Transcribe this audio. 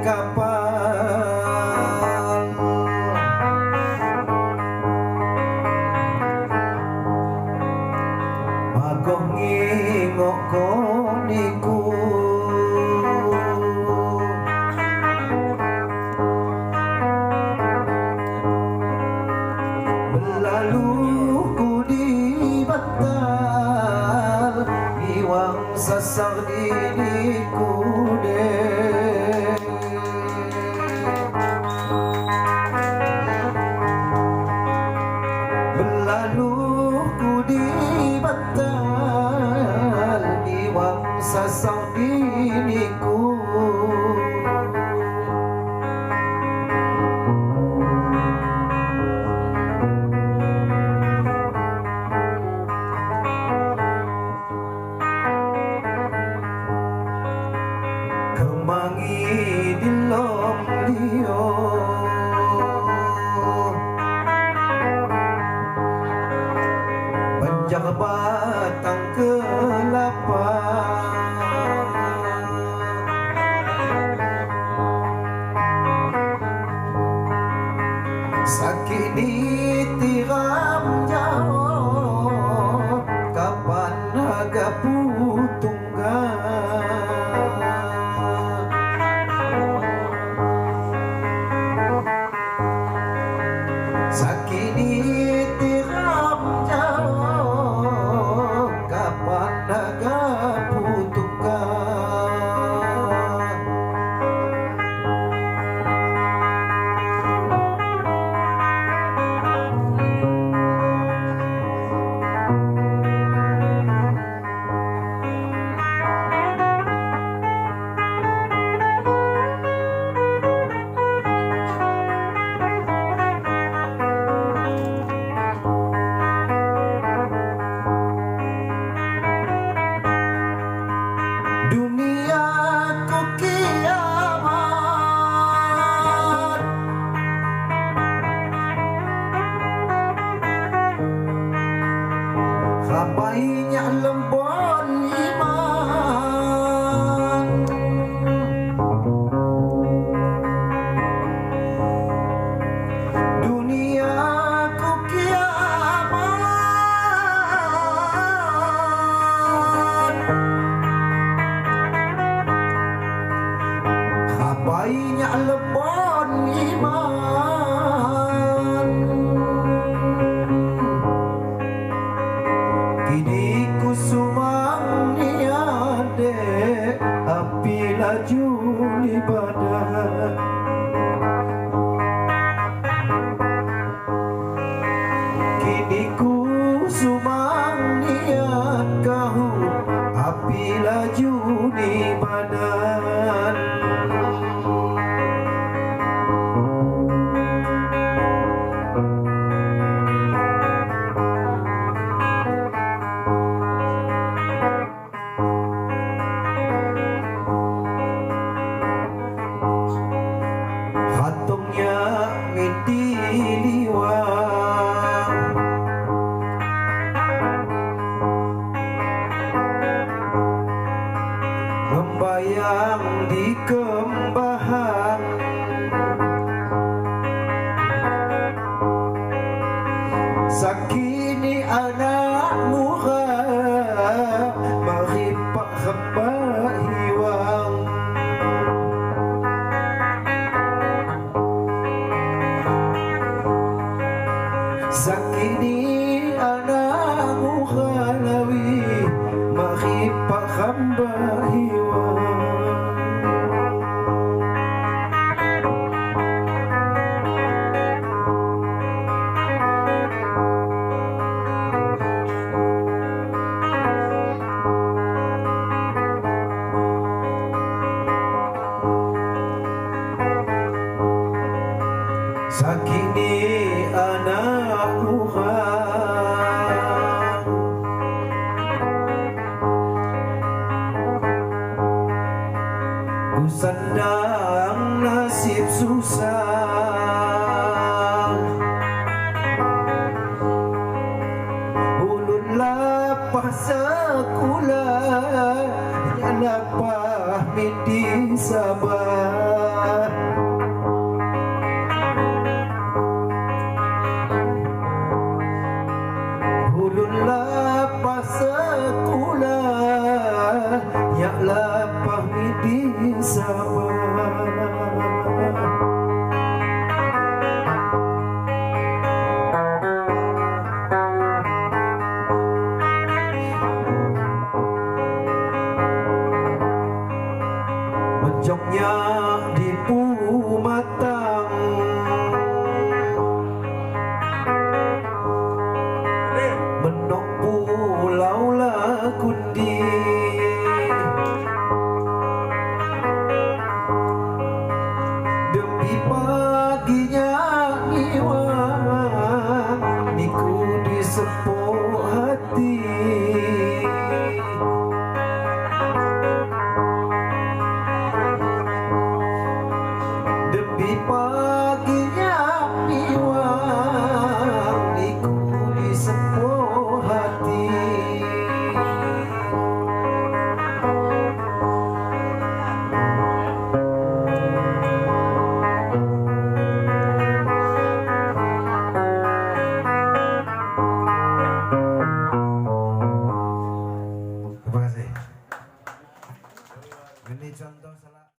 kapal. Magoh ngingok koniku berlalu ku di batal iwang sasar diriku deh. Berlalu ku di batal iwang sasar diriku. Kemangi dilom liyo panjang batang kelapa sakit ditiram jauh kapan agak putunggal. Sakit ditiram jauh kapan agak putunggal. Duniaku kiamat, rabainya lembon iman. Duniaku kiamat, rabainya lembon iman. Kini ku sumang niade api laju di badan. Kini ku sumang niat kau api laju di badan. Hatungnya miti liwang membayang di kembahan. Sakini anak murah maripak hamba hiwang. Sakini anak mukhalawi maripak hamba hiwang. Sakini anak mukhalawi ku sandang nasib susah. Ulun lapah sekolah yang lapah pahmi di Sabah. Ulun lapas sekolah, ya lapah mi di Sabah. Menjongnya di Pumatang, menok pulau Lakundi, demi paginya niwang niku di sepuh hati. Demi paginya niwang niku di sepuh hati. Terima kasih. Ini contoh salah.